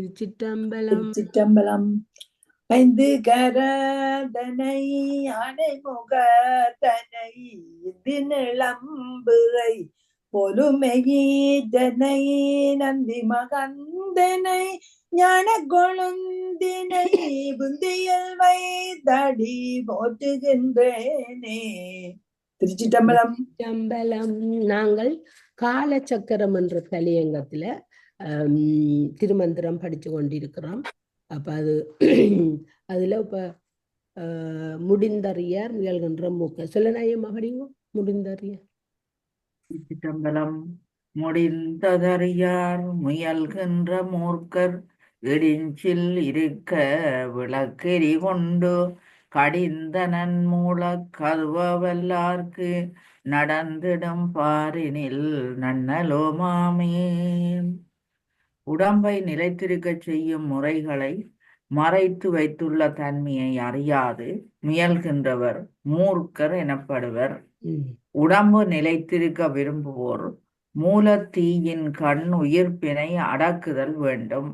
திருச்சிற்றம்பலம். திருச்சிற்றம்பலம். ஐந்து கரதனை அணைமுகத்தனை இது நிளம்புரை பொலுமையீதனை நந்தி மகந்தனை ஞான கொழுந்தினை புந்தியில் வைத்தடி போற்றுகின்றேனே. திருச்சிற்றம்பலம். திருச்சிற்றம்பலம். நாங்கள் காலச்சக்கரம் என்ற தலையங்கத்துல திருமந்திரம் படிச்சு கொண்டிருக்கிறோம். அப்ப அதுல இப்ப முடிந்தறியார் முயல்கின்ற மூக்க சொல்ல நாயம்மா படிங்க. முடிந்தறியார். திருச்சிற்றம்பலம். முடிந்ததறியார் முயல்கின்ற மூர்க்கர் இடிஞ்சில் இருக்க விளக்கெரி கொண்டு கடிந்தனன் மூல கதுவல்லார்க்கு நடந்திடும் பாரினில் நன்னலோமாமே. உடம்பை நிலைத்திருக்க செய்யும் முறைகளை மறைத்து வைத்துள்ள தன்மையை அறியாது முயல்கின்றவர் மூர்க்கர் எனப்படுவர். உடம்பு நிலைத்திருக்க விரும்புவோர் மூலத்தீயின் கண் உயிர்ப்பினை அடக்குதல் வேண்டும்.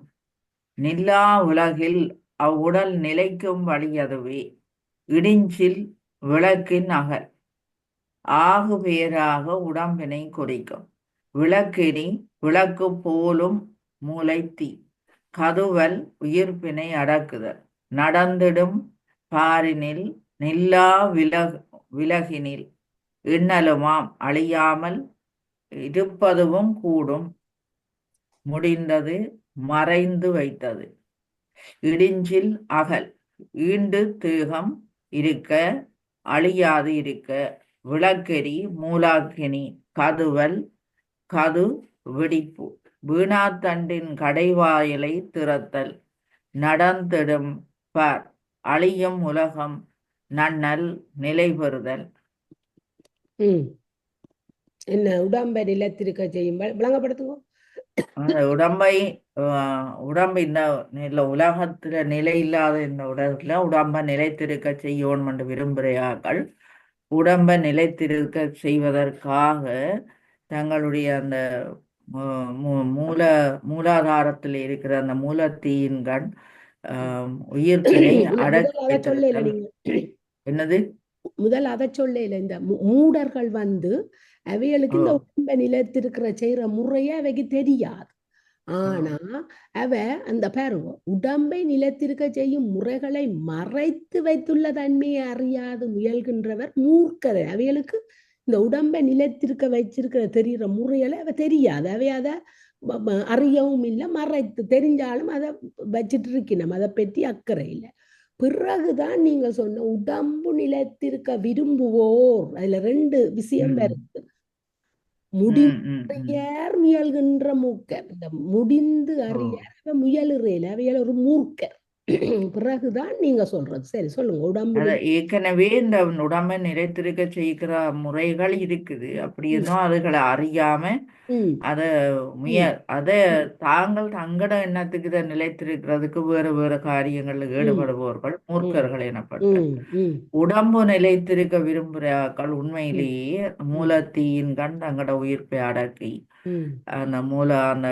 நில்லா உலகில் அவ்வுடல் நிலைக்கும் வழி அதுவே. இடிஞ்சில் விளக்கின் அகல் ஆகு பேராக உடம்பினை குறிக்கும். விளக்கெனி விளக்கு போலும் மூளைத்தீ. கதுவல் உயிர்ப்பினை அடக்குதல். நடந்திடும் பாரினில் நில்லா விலகினில் எண்ணலுமாம் அழியாமல் இருப்பதுவும் கூடும். முடிந்தது மறைந்து வைத்தது. இடிஞ்சில் அகல் ஈண்டு தேகம் இருக்க அழியாது இருக்க. விளக்கெரி மூலாக்கினி கதுவல் கது வெடிப்பு. வீணாத்தண்டின் கடைவாயலை திறத்தல். நடந்திடும் பார் அழியும் உலகம் நன்னல் நிலை பெறுதல். என்ன உடம்பை நிலத்திருக்க செய்யும் விளங்கப்படுத்துவோம். உடம்பு இந்த உலகத்துல நிலை இல்லாத இந்த உலகத்துல உடம்பை நிலைத்திருக்க செய்யணும் என்று விரும்புகிறார்கள். உடம்பை நிலைத்திருக்க செய்வதற்காக தங்களுடைய அந்த மூலாதாரத்தில் இருக்கிற அந்த மூலத்தீயின்கண் உயிர்ப்பினை அடக்க. என்னது முதல் அதை சொல்ல இந்த மூடர்கள் அவைகளுக்கு இந்த உடம்பை நிலைத்திருக்கிற செய்யற முறையே அவைக்கு தெரியாது. ஆனா அவ அந்த பாருங்க உடம்பை நிலைத்திருக்க செய்யும் முறைகளை மறைத்து வைத்துள்ள தன்மையை அறியாது முயல்கின்றவர் மூர்க்கர். அவைகளுக்கு இந்த உடம்பை நிலைத்திருக்க வச்சிருக்கிற தெரிகிற முறைகளை அவ தெரியாது. அவை அதை அறியவும் இல்லை, மறைத்து தெரிஞ்சாலும் அதை வச்சிட்டு இருக்கணும். அதை பற்றி அக்கறை இல்லை. பிறகுதான் நீங்க சொன்ன உடம்பு நிலைத்திருக்க விரும்புவோர் அதுல ரெண்டு விஷயம் வருது. முடியார் முயல்கின்ற மூக்கர். இந்த முடிந்து அறியார் முயலுறையில அவையால் ஒரு மூர்க்கர். பிறகுதான் நீங்க சொல்றது. சரி சொல்லுங்க. உடம்பு ஏற்கனவே இந்த உடம்பை நிலைத்திருக்க செய்கிற முறைகள் இருக்குது. அப்படி இருந்தும் அதுகளை அறியாம அத தாங்கள் தங்கட எண்ணத்துக்கு இதை நிலைத்திருக்கிறதுக்கு வேறு வேறு காரியங்கள்ல ஈடுபடுபவர்கள் மூர்க்கர்கள் எனப்பட்ட. உடம்பு நிலைத்திருக்க விரும்புகிறார்கள் உண்மையிலேயே மூலத்தீயின் கண் தங்கட உயிர்ப்பை அடக்கி அந்த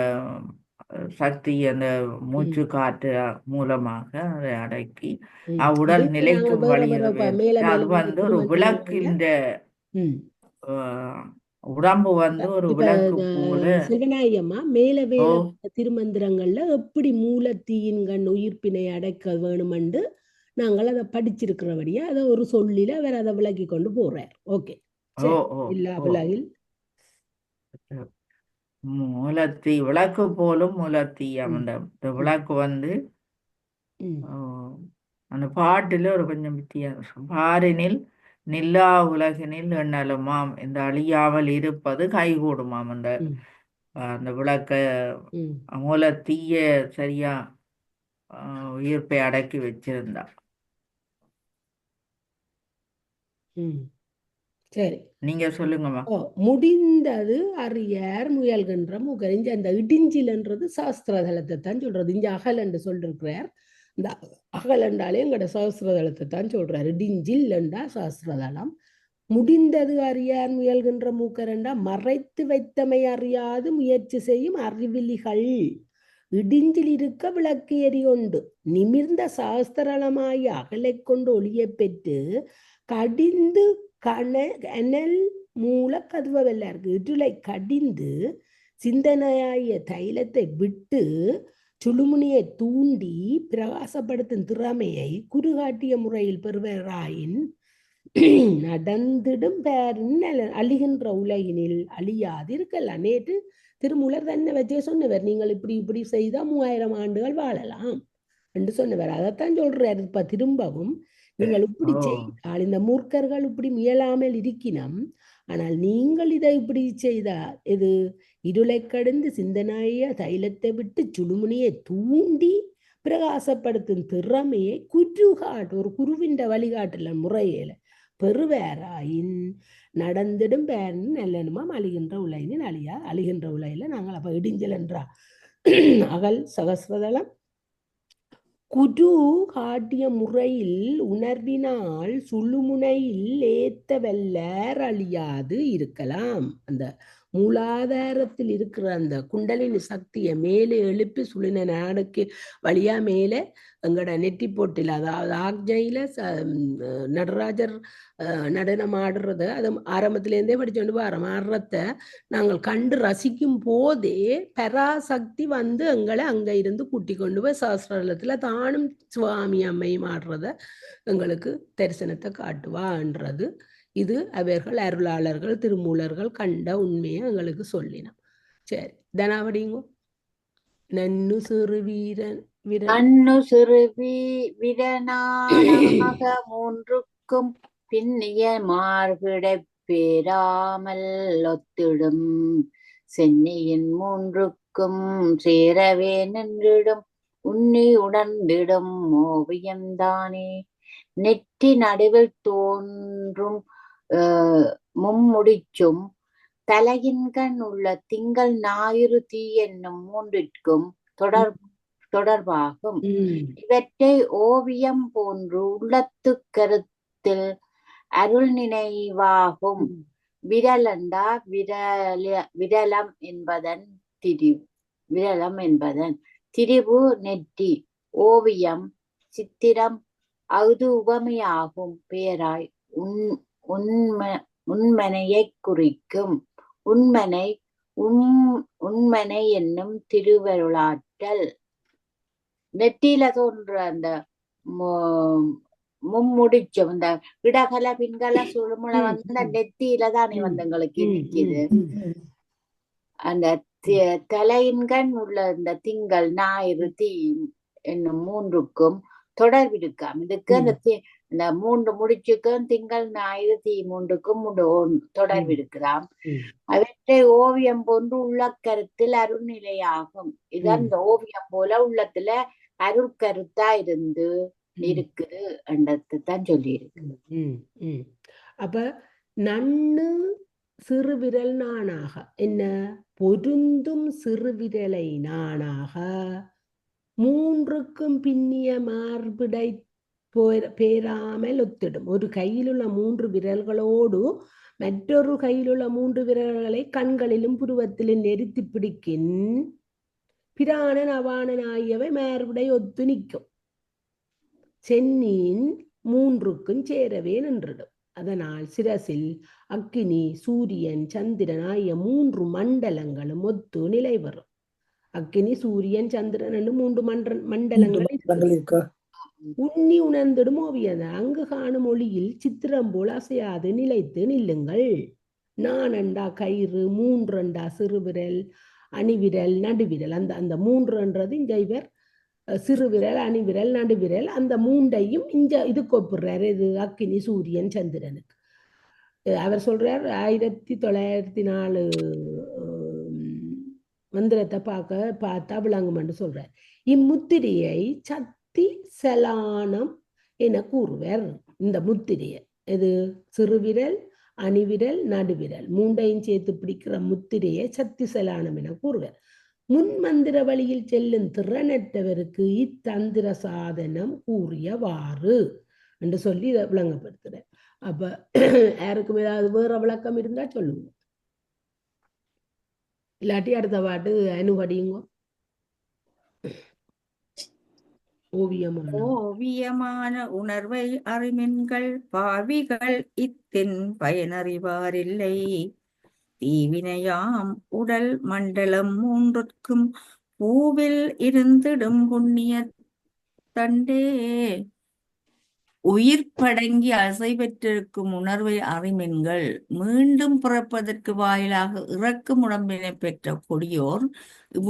சக்தி அந்த மூச்சு காற்று மூலமாக அதை அடக்கி அவ்வுடல் நிலைக்கும் வழி அது ஒரு விளக்கின்ற உடம்பு ஒரு விளக்கு போல. சிவநாயம்மா மேல வேலை திருமந்திரங்கள்ல எப்படி மூலத்தீயின் கண் உயிர்ப்பினை அடைக்க வேணுமென்று நாங்கள் அதை படிச்சிருக்கிறபடியா அதை ஒரு சொல்லில அவர் அதை விளக்கி கொண்டு போறார். ஓகே இல்ல விலகில் மூலத்தீ விளக்கு போலும் மூலத்தீ. அந்த விளக்கு அந்த பாட்டுல ஒரு கொஞ்சம் வித்தியாசம். பாரினில் நில்லா உலகினில் எண்ணலுமாம் இந்த அழியாமல் இருப்பது கைகூடுமாம். அந்த விளக்க மூலத்தீய சரியா உயிர்ப்பை அடக்கி வச்சிருந்தா. சரி நீங்க சொல்லுங்கம்மா. முடிந்தது அறியார் முயல்கின்ற முகரிஞ்சு அந்த இடிஞ்சில்ன்றது சாஸ்திரதளத்தை தான் சொல்றது. இங்க அகல் என்று சொல்லிருக்கிறார். இந்த அகல் என்றாலே எங்கட சாஸ்திரதளத்தை தான் சொல்றாரு. இடிஞ்சில் என்றா சாஸ்திரதளம். முடிந்தது அறியார் முயல்கின்ற மூக்கரண்டா மறைத்து வைத்தமை அறியாது முயற்சி செய்யும் அறிவிலிகள். இடிஞ்சில் இருக்க விளக்கு எரியுண்டு நிமிர்ந்த சாஸ்திரளமாய் அகலை கொண்டு ஒளியை பெற்று கடிந்து கனல் மூல கதுவவெல்லாம் இருக்கு. இருளை கடிந்து சிந்தனையாய தைலத்தை விட்டு சுழுமுனியை தூண்டி பிரகாசப்படுத்தும் திறமையை குறுகாட்டிய முறையில் பெறுவராயின் நடந்திடும் பேரின் அழிகின்ற உலகினில் அழியாது இருக்கலாம். நேற்று திருமூலர் தன்னை வச்சே சொன்னவர், நீங்கள் இப்படி இப்படி செய்தா 3000 ஆண்டுகள் வாழலாம் என்று சொன்னவர். அதைத்தான் சொல்றாரு. இப்ப திரும்பவும் நீங்கள் இப்படி செய்தால் இந்த மூர்க்கர்கள் இப்படி முயலாமல் இருக்கினம், ஆனால் நீங்கள் இதை இப்படி செய்தால் இது இருளை கடந்து சிந்தனைய தைலத்தை விட்டு சுழுமுனியை தூண்டி பிரகாசப்படுத்தும் திறமையை குருகாட்டு ஒரு குருவின் வழிகாட்டல முறையில பெறுவேராயின் நடந்திடும் பேரன் நல்லனுமா அழிகின்ற உலகினில் அழிகின்ற உலகில நாங்கள் அப்ப இடிஞ்சல் என்றா அகல் சகசிரதளம் குரு காட்டிய முறையில் உணர்வினால் சுழுமுனையில் ஏத்த வெல்லர் அழியாது இருக்கலாம். அந்த மூலாதாரத்தில் இருக்கிற அந்த குண்டலினி சக்தியை மேலே எழுப்பி சுழின நாடுக்கு வழியா மேலே எங்கட நெட்டி போட்டில், அதாவது ஆக்ஞையில நடராஜர் நடனம் ஆடுறத அது ஆரம்பத்திலேருந்தே படிச்சுட்டு வரோம். ஆடுறத நாங்கள் கண்டு ரசிக்கும் போதே பராசக்தி வந்து எங்களை அங்க இருந்து கூட்டி கொண்டு போய் சாஸ்திரத்துல தானும் சுவாமி அம்மையும் ஆடுறத எங்களுக்கு தரிசனத்தை காட்டுவான்றது இது அவர்கள் அருளாளர்கள் திருமூலர்கள் கண்ட உண்மையை எங்களுக்கு சொல்லினோம். சரி, தனாவடிங்கோ. நன்னு சிறு வீரன் விரனாக மூன்றுக்கும் பின்னிய மார்பிடை பேராமல் ஒத்திடும் சென்னியின் மூன்றுக்கும் சேரவே நின்றிடும் உன்னி உணர்ந்திடும் ஓவியம்தானே. நெற்றி நடுவில் தோன்றும் மும்முடிச்சும் தலையின்கண் உள்ள திங்கள் ஞாயிறு தீ என்னும் மூன்றிற்கும் தொடர்பாகும். இவற்றை ஓவியம் போன்று உள்ளத்து கருத்தில் அருள் நினைவாகும். விரலண்டா விரலம் என்பதன் திரிபு நெற்றி. ஓவியம் சித்திரம் அஃது உவமையாகும் பெயராய் உண்மனையை குறிக்கும். உண்மனை என்னும் திருவருளாற்றல். நெற்றியில தோன்ற அந்த மும்முடிச்சும் இந்த இடகல பின்கல சுழுமுனை வந்து அந்த நெத்தியில தானே வந்து எங்களுக்கு நிக்குது. அந்த தலையின்கண் உள்ள இந்த திங்கள் ஞாயிறு தீ என்னும் மூன்றுக்கும் தொடர்பிருக்காம். இதுக்கு அந்த மூன்று முடிச்சுக்கும் திங்கள் ஞாயிறு தீ மூன்றுக்கும் தொடர்பிருக்கலாம். அவற்றை ஓவியம் போன்று உள்ள கருத்தில் அருள் நிலையாகும். இது அந்த ஓவியம் போல உள்ளத்துல அருள் கருத்தா இருக்குது என்றதான் சொல்லி இருக்கு. அப்ப நன்னு சிறுவிரல் நானாக என்ன பொருந்தும் சிறுவிரலை நானாக மூன்றுக்கும் பின்னிய மார்பிடை பேராமல் ஒத்திடும். ஒரு கையிலுள்ள 3 விரல்களோடு மற்றொரு கையிலுள்ள 3 விரல்களை கண்களிலும் புருவத்திலும் நெருத்தி பிடிக்கின் பிராணன் அவானன் ஆகியவை மார்பிடை ஒத்து நிற்கும். சென்னியின் 3க்கும் சேரவே நின்றிடும். அதனால் சிரசில் அக்கினி சூரியன் சந்திரன் ஆகிய 3 மண்டலங்களும் ஒத்து நிலை வரும். அக்கினி சூரியன் சந்திரன் என்று 3 மண்டலங்கள் இருக்கு. உண்ணி உணர்ந்திடும் ஓவியம். அங்கு காணும் ஒளியில் சித்திரம் போல் அசையாது நிலைத்து நில்லுங்கள். 4 கயிறு, 3 சிறுவிரல், அணிவிரல், நடுவிரல். அந்த 3 இங்க இவர் சிறுவிரல், அணிவிரல், நடுவிரல். அந்த 3ஐயும் இங்க இது கொப்புறாரு. இது அக்கினி சூரியன் சந்திரனுக்கு. அவர் சொல்றார் 1904 மந்திரத்தை பார்த்தா விளங்கும் என்று சொல்றார். இம்முத்திரையை சக்தி சலானம் என கூறுவர். இந்த முத்திரையை இது சிறுவிரல், அணிவிரல், நடுவிரல் 3ஐயும் சேர்த்து பிடிக்கிற முத்திரையை சக்தி சலானம் என கூறுவர். முன்மந்திர வழியில் செல்லும் திறனற்றவருக்கு இத்தந்திர சாதனம் கூறியவாறு என்று சொல்லி இதை விளங்கப்படுத்துறார். அப்ப யாருக்கும் ஏதாவது வேற விளக்கம் இருந்தா சொல்லுங்க, இல்லாட்டி அடுத்த பாட்டு அனுபடியுங்க. ஓவியமான ஓவியமான உணர்வை அறிமின்கள் பாவிகள் இத்தின் பயனறிவாரில்லை. தீவினையாம் உடல் மண்டலம் மூன்றுக்கும் பூவில் இருந்திடும் புண்ணிய தண்டே. உயிர் படங்கி அசை பெற்றிருக்கும் உணர்வை அறிமின்கள் மீண்டும் பிறப்பதற்கு வாயிலாக இறக்கும் உடம்பினை பெற்ற கொடியோர்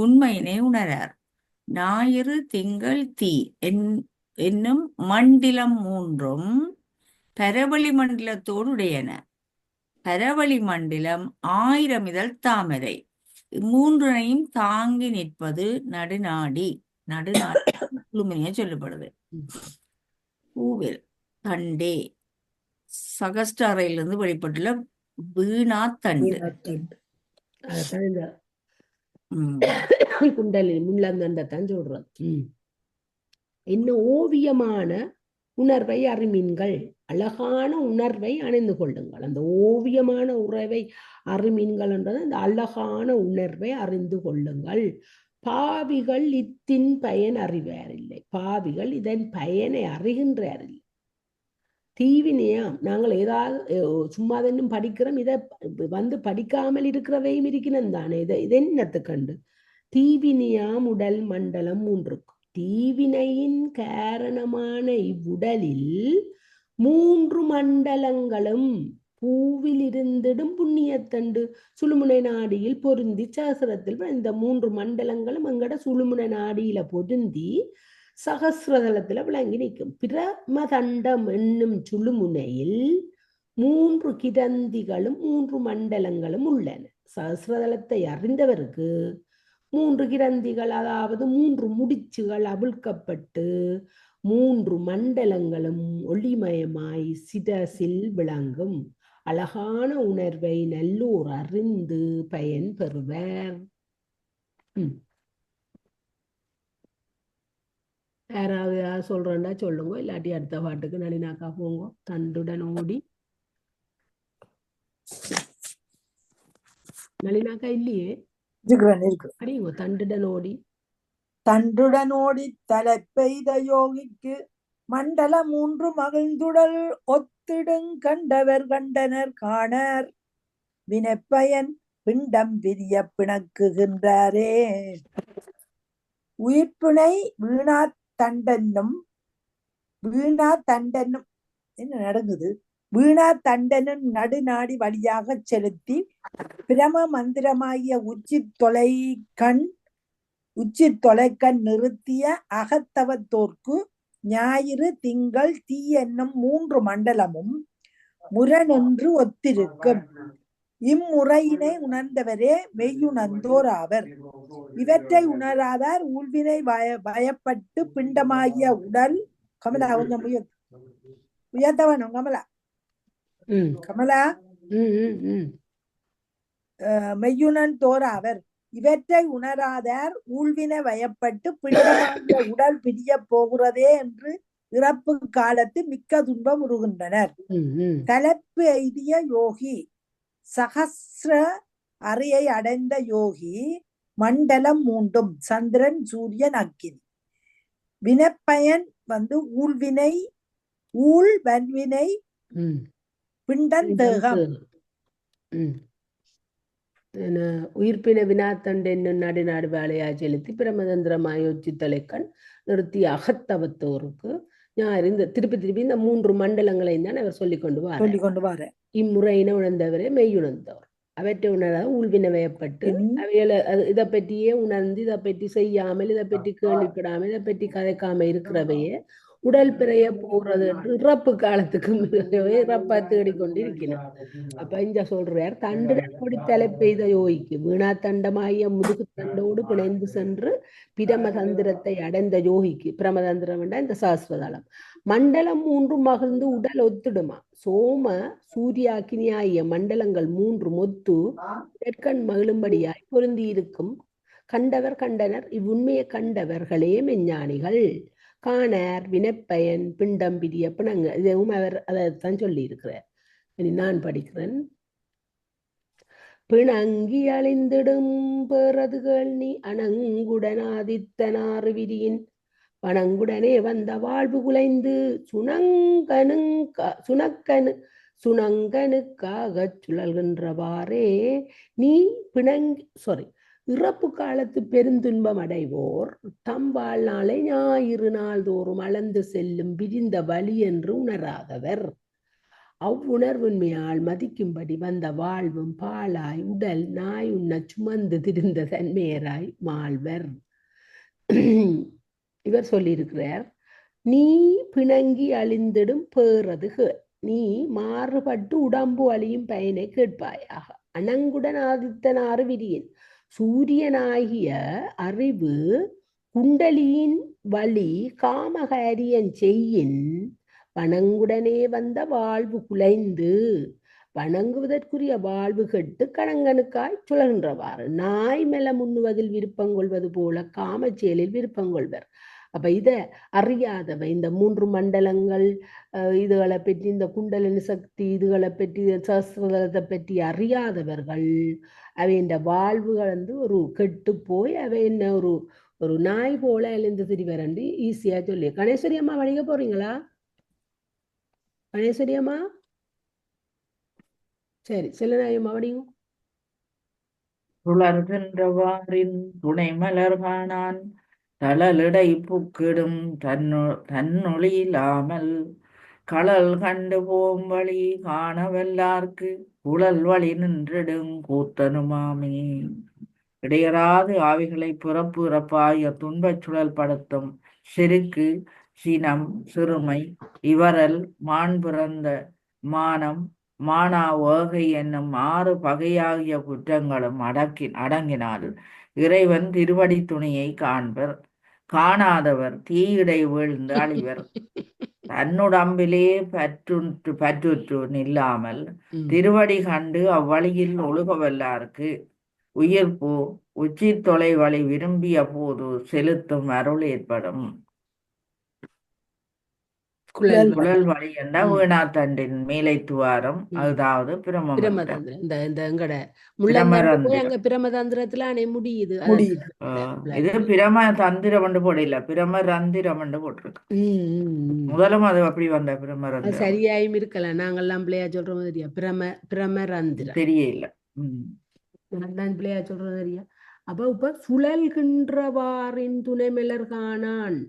உண்மையினை உணரார். ஞாயிறு திங்கள் தீ என்னும் மண்டிலம் மூன்றும் பரவழி மண்டலத்தோடு உடையன. பரவழி மண்டலம் 1000 இதழ் தாமரை. மூன்றையும் தாங்கி நிற்பது நடுநாடி. நடுநாடி முழுமையா சொல்லப்படுது. பூவில் தண்டே சகஸ்டாரையிலிருந்து வெளிப்பட்டுள்ள வீணா தண்டு. அதான் இந்த உம் குண்டலினி முள்ளந்தண்டத்தான் சொல்றது. இன்னும் ஓவியமான உணர்வை அறிமீன்கள், அழகான உணர்வை அணிந்து கொள்ளுங்கள். அந்த ஓவியமான உறவை அறிமீன்கள் என்றது அந்த அழகான உணர்வை அறிந்து கொள்ளுங்கள். பாவிகள் இத்தின் பயன் அறிவாரில்லை. பாவிகள் இதன் பயனை அறிகின்றாரில்லை. தீவினையாம் நாங்கள் ஏதாவது சும்மா இன்னும் படிக்கிறோம், இதை வந்து படிக்காமல் இருக்கிறவையும் இருக்கணும் தானே. இதை என்னத்து கண்டு தீவினையாம் உடல் மண்டலம் மூன்றுக்கும். தீவினையின் காரணமான இவ்வுடலில் 3 மண்டலங்களும் பூவில் இருந்திடும் புண்ணியத்தண்டு சுழுமுனை நாடியில் பொருந்தி சாஸ்திரத்தில் இந்த 3 மண்டலங்களும் எங்கட சுழுமுனை நாடியில பொருந்தி சகசிரதலத்துல விளங்கி நிற்கும். பிரமதண்டம் என்னும் சுழுமுனையில் 3 கிரந்திகளும் 3 மண்டலங்களும் உள்ளன. சகசிரதலத்தை அறிந்தவருக்கு 3 கிரந்திகள், அதாவது 3 முடிச்சுகள் அவிழ்க்கப்பட்டு 3 மண்டலங்களும் ஒளிமயமாய் சிரசில் விளங்கும். அழகான உணர்வை நல்லோர் அறிந்து பயன் பெறுவர். யாராவது சொல்றேன்னா சொல்லுங்க, இல்லாட்டி அடுத்த பாட்டுக்கு நளினாக்கா போங்க. தண்டுடன் ஓடி. நளினாக்கா இல்லையே, இருக்கு. அடிங்க தண்டுடன் ஓடி. தண்டுடன் ஓடி தலை பெய்த யோகிக்கு மண்டல 3 மகிழ்ந்துடல் ஒத்திடுங் கண்டவர் கண்டனர் காணர். வினைப்பயன் பிண்டம் விரிய பிணக்குகின்றாரே. உயிர்ப்பிணை வீணா தண்டனும் என்ன நடக்குது? வீணா தண்டனும் நடுநாடி வழியாக செலுத்தி பிரம மந்திரமாகிய உச்சி தொலைக்கண் நிறுத்திய அகத்தவத்தோர்க்கு ஞாயிறு திங்கள் தீ என்னும் 3 மண்டலமும் முரணென்று ஒத்திருக்கும். இம்முறையினை உணர்ந்தவரே மெய்யுணர்ந்தோர் ஆவர். இவற்றை உணராதார் ஊழ்வினை பயப்பட்டு பிண்டமாகிய உடல் கமலா கொஞ்சம் உயர்த்தவனும் கமலா மெய்யுணர்ந்தோர் ஆவர். இவற்றை உணராதார் ஊழ்வினை வயப்பட்டு பிண்டமாகிய உடல் பிரிய போகிறதே என்று இறப்பு காலத்து மிக்க துன்பம் உருகின்றனர். தலைப்பு எய்திய யோகி சகஸ்ர அறையை அடைந்த யோகி மண்டலம் 3 சந்திரன் சூரியன் அக்கினி. வினைப்பயன் ஊழ்வினை வன்வினை பிண்டன் தேகம். உயிர்ப்பின வினாத்தண்டு என்னும் நடுநாடு வேலையா செலுத்தி பிரமதந்திரமாய் ஒச்சி தலைக்கண் நிறுத்திய அகத்தவத்தோருக்கு ஞாயிறு. இந்த திருப்பி இந்த 3 மண்டலங்களையும் தான் அவர் சொல்லிக் கொண்டு வார. இம்முறையினை உணர்ந்தவரே மெய்யுணர்ந்தவர். அவற்றை உணராத ஊழ்வினை வயப்பட்டு அவைகளை இதை பற்றியே உணர்ந்து இதை பற்றி செய்யாமல் இதை பற்றி கேள்விப்படாமல் இதை பற்றி கதைக்காம இருக்கிறவையே உடல் பிறைய போறது என்று இறப்பு காலத்துக்கு இறப்பா தேடிக்கொண்டு இருக்கிறார். அப்ப இங்க சொல்றார், தண்டுடன் கொடி தலை பெய்த யோகிக்கு வீணா தண்டமாகிய முதுகு தண்டோடு பிணைந்து சென்று பிரமதந்திரத்தை அடைந்த யோகிக்கு. பிரமதந்திரம் என்ற இந்த சாஸ்திரதளம் மண்டலம் 3 மகிழ்ந்து உடல் ஒத்துடுமா. சோம சூரியாக்கினியாகிய மண்டலங்கள் 3 மொத்து நெற்கண் மகிழும்படியாய் பொருந்தி இருக்கும். கண்டவர் கண்டனர் இவ்வுண்மையை கண்டவர்களே மெஞ்ஞானிகள் காணார். வினைப்பயன் பிண்டம் பிரிய பிணங்க. இதுவும் அவர் அதைத்தான் சொல்லி இருக்கிறார். நான் படிக்கிறேன். பிணங்கி அழிந்திடும் பேரதுகள் நீ அணங்குடன் ஆதித்தனாறு விதியின் பணங்குடனே வந்த வாழ்வு குலைந்து சுணங்கனுக்காகச் சுழல்கின்றவாறே நீ இறப்பு காலத்து பெருந்துன்பம் அடைவோர் தம் வாழ்நாளை ஞாயிறு நாள் தோறும் அளந்து செல்லும் பிரிந்த வழி என்று உணராதவர். அவ்வுணர்வுண்மையால் மதிக்கும்படி வந்த வாழ்வும் பாலாய் உடல் நாய் உண்ண சுமந்து திரிந்த தன்மையராய் மாழ்வர். இவர் சொல்லியிருக்கிறார், நீ பிணங்கி அழிந்திடும் பேறது கேள், நீ மாறுபட்டு உடம்பு அழியும் பயனை கேட்பாயாக. அணங்குடன் ஆதித்தனாறு விரியின் சூரியனாகிய அறிவு குண்டலியின் வழி காமகாரியன் செய்யின் பணங்குடனே வந்த வாழ்வு குலைந்து வணங்குவதற்குரிய வாழ்வு கெட்டு கணங்கனுக்காய் சுழல்கின்றவாறு நாய் மெல முன்னுவதில் விருப்பம் கொள்வது போல காமச்செயலில் விருப்பம் கொள்வர். அப்ப இத அறியாதவை, இந்த 3 மண்டலங்கள் இதுகளை பற்றி, இந்த குண்டலினி சக்தி இதுகளை பற்றி, சஹஸ்ரதலத்தை பற்றி அறியாதவர்கள் அவை இந்த வாழ்வுகள் ஒரு கெட்டு போய் அவை என்ன ஒரு நாய் போல எழுந்து திரிவரண்டு ஈஸியா சொல்லி. கணேஸ்வரி அம்மா வணிக போறீங்களா? கணேஸ்வரி அம்மா சரி, செல்லநாயம்மா வணிகம். சுழல்கின்றவாரின் துணை மலர் காணான் தளலிடை புக்கிடும் தன்னொழியில்லாமல் களல் கண்டு போம் வழி காணவல்லார்க்கு குழல் வழி நின்றிடும் கூத்தனுமாமே. இடையறாது ஆவிகளை பிறப்பு இறப்பாய துன்பச் சுழல் படுத்தும் செருக்கு சினம் சிறுமை இவரல் மான் பிறந்த மானம் மானா ஓகை என்னும் 6 பகையாகிய குற்றங்களும் அடங்கினால் இறைவன் திருவடி துணையை காண்பர். காணாதவர் தீயிடை வீழ்ந்து அழிவர். தன்னுடம்பிலே பற்றுற்று நில்லாமல் திருவடி கண்டு அவ்வழியில் ஒழுகவல்லார்க்கு உயிர்ப்பு உச்சி தொலை வழி விரும்பிய போது செலுத்தும் அருள் ஏற்படும். குழல் வழி என்ற வீணாத்தண்டின் மேலை துவாரம், அதாவது பிரமதந்திரம். பிரமதந்திரத்துல முடியுது. இது பிரமதந்திரம் என்று போடல, பிரமரந்திரம் என்று போட்டிருக்கு. முதலும் அது அப்படி வந்த பிரமரந்திரம் சரியாயும் இருக்கல. நாங்கெல்லாம் பிள்ளையா சொல்றோம் தெரியா, பிரமரந்திரம் தெரியல. பிள்ளையா சொல்றோம் தெரியா. அப்ப இப்ப சுழல்கின்றவாரின் துணைமெலர் காணான்,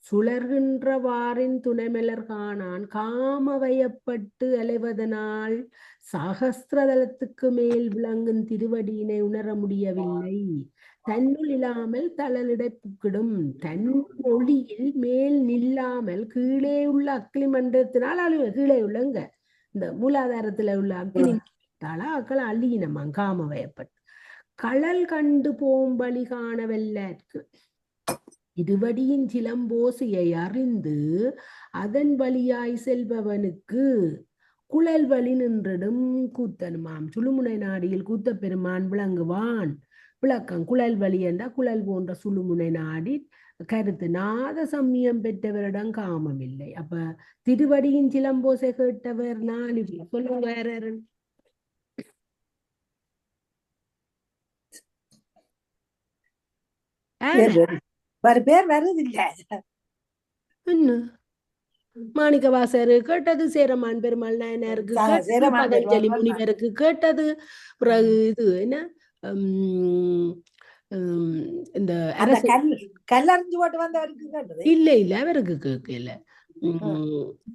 சுழர்கின்றவாரின் துணைமெலர் காணான் காமவயப்பட்டு அலைவதனால் சகஸ்திரதலத்துக்கு மேல் விளங்கும் திருவடியினை உணர முடியவில்லை. தன்னுள் இல்லாமல் தளலிடை புக்கிடும் தன்னொழியில் மேல் நில்லாமல் கீழே உள்ள அக்கினி மண்டலத்தினால் அழிவு. கீழே உள்ளங்க இந்த மூலாதாரத்துல உள்ள அக்கினி அக்கள் அழியினமா காமவயப்பட்டு களல் கண்டு போம்பலி காணவல்லார்க்கு இருவடியின் சிலம்போசையை அறிந்து அதன் வழியாய் செல்பவனுக்கு குழல் வழி நின்றிடும் கூத்தனுமாம். சுழுமுனை நாடியில் கூத்த பெருமான் விளங்குவான். விளக்கம் குழல் வழி என்றால் குழல் போன்ற சுழுமுனை நாடி கருத்து நாத சம்மியம் பெற்றவரிடம் காமம் இல்லை. அப்ப திருவடியின் சிலம்போசை கேட்டவர் 4 பேர். சொல்லுங்க வேற பேர் வருதில்லை. மாணிக்க வாசகரு கேட்டது, சேரமான் பெருமாள் நாயனாருக்கு கேட்டது, பதஞ்சலி முனிவருக்கு கேட்டது. பிறகு இது என்ன இந்த கல்லறிஞ்சு போட்டு வந்தவருக்கு கேட்டது இல்ல அவருக்கு கேட்கல.